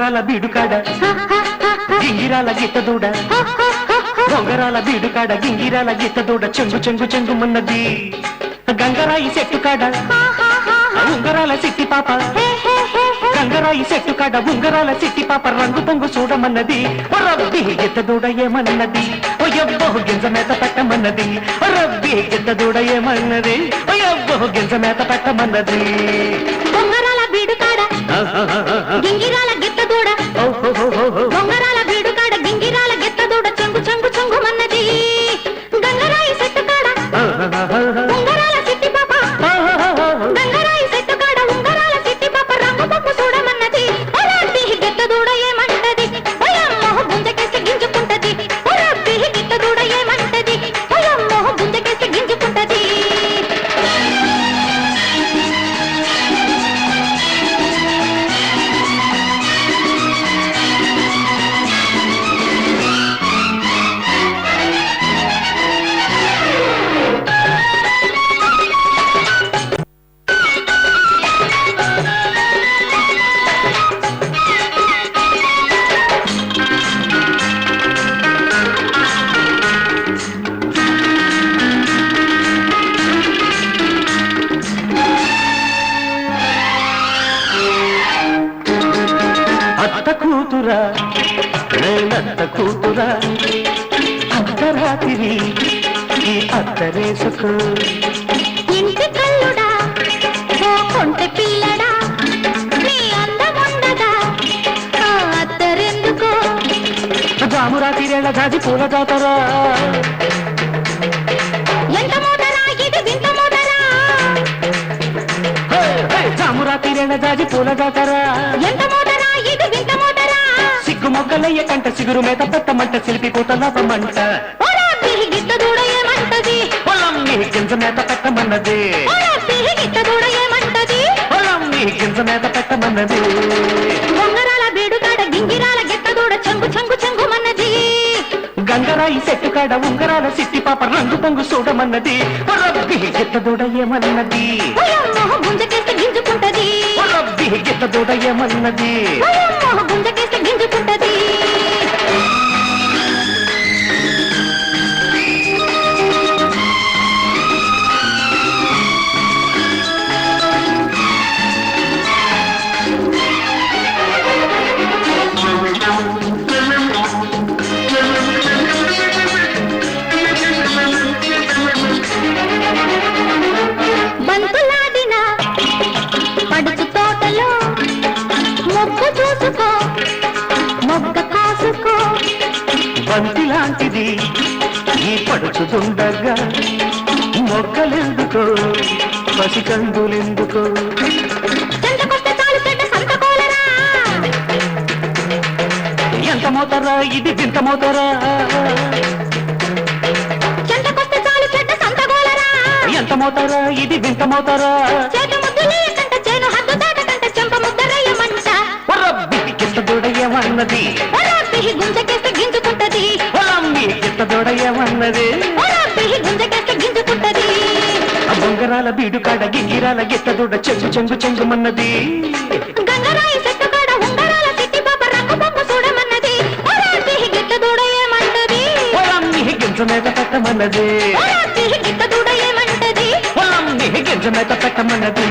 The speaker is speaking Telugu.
బొంగరాల బీడుకాడ గింగిరాల గిత్తదూడ బొంగరాల బీడుకాడ గింగిరాల గిత్తదూడ చెంగు చెంగు చెంగుమన్నది గంగరాయి చెట్టు కాడ ఉంగరాల సిట్టి పాప గంగరాయి చెట్టు కాడ ఉంగరాల సిట్టి పాప రంగు పొంగు చూడమన్నది రబ్బి గిత్తదూడ ఏమన్నది ఒయ్యబ్బో గింజ మేత పెట్టమన్నది రబ్బి గిత్తదూడ ఏమన్నది ఒయ్యబ్బో గింజ మేత పెట్టమన్నది బొంగరాల బీడుకాడ గింగిరాల గిత్తదూడ బొంగరాల బీడుకాడ గింగిరాల గిత్తదూడ చెంగు చెంగు చెంగుమన్నది గంగరాయి చెట్టు కాడ ఉంగరాల సిట్టి పాప గంగరాయి చెట్టు కాడ ఉంగరాల సిట్టి పాప రంగు పొంగు చూడమన్నది రబ్బి గిత్తదూడ ఏమంటది ఓయమ్మో గుంజకేసి గింజుకుంటది రబ్బి గిత్తదూడ ఏమంటది ఓయమ్మో గుంజకేసి గింజుకుంటది అత్త కూతురా నేనత్త కూతురా అర్ధరాత్రి ఈ అత్తరేసుకు ఇంటి కల్లుడా ఓ కొంటె పిల్లడా నీ అందముండదా అత్తరెందుకో జామురాతిరేళ జాజి పూల జాతరా ఎంత మోటరా ఇది వింత మోటరా జామురాతిరేళ జాజి పూల జాతరా ఎంత మోటరా ఇది వింత మోటరా సిగ్గు మొగ్గలయ్య కంట సిగురు మేత పెట్టమంట శిల్పి కూతలాపమంట ఓరాపిహి గిత్తదూడ ఏమంటది పొలం నీ గింజ మేత పెట్టమన్నది ఓరాపిహి గిత్తదూడ ఏమంటది పొలం నీ గింజ మేత పెట్టమన్నది బొంగరాల బీడుకాడ గింగిరాల గిత్తదూడ చెంగు చెంగు చెంగుమన్నది గంగరాయి చెట్టు కాడ ఉంగరాల సిట్టి పాప రంగు పొంగు చూడమన్నది రబ్బి గిత్తదూడ ఏమన్నది ఓయమ్మో గుంజకేసి గింజుకుంటది రబ్బి గిత్తదూడ ఏమన్నది ఓయమ్మో గుంజకేసి గింజుకుంటది బంతులాడిన పడుచు తోటలో మొగ్గు చూసుకో మొగ్గ కాసుకో బంతి లాంటిది ఈ పడుచుతుండగా మొక్కలెందుకో పసికందులెందుకో చెంతకొస్తే చాలు చెడ్డ సంతకోలరా ఎంత మోతరా ఇది వింత మోతరా చెంతకొస్తే చాలు చెడ్డ సంతకోలరా ఎంత మోతరా ఇది వింత మోతరా చేతి ముద్దులేయకంట చేను హద్దు దాటకంట చెంప ముద్దరయ్యమంట రబ్బి గిత్తదూడ ఏమన్నది ఓరాపిహి గుంజకేసి గింజుకుంటది పొలమ్మి గిత్తదూడ ఏమన్నది ఓరాపిహి గుంజకేసి గింజుకుంటది బొంగరాల బీడుకాడ గింగిరాల గిత్తదూడ చెంగు చెంగు చెంగుమన్నది గంగరాయి చెట్టు కాడ ఉంగరాల సిట్టి పాప రంగు పొంగు చూడమన్నది ఓరాపిహి గిత్తదూడ ఏమంటది పొలమ్మి గింజ మీద పెట్టమన్నది ఓరాపిహి గిత్తదూడ ఏమంటది పొలమ్మి గింజ మీద పెట్టమన్నది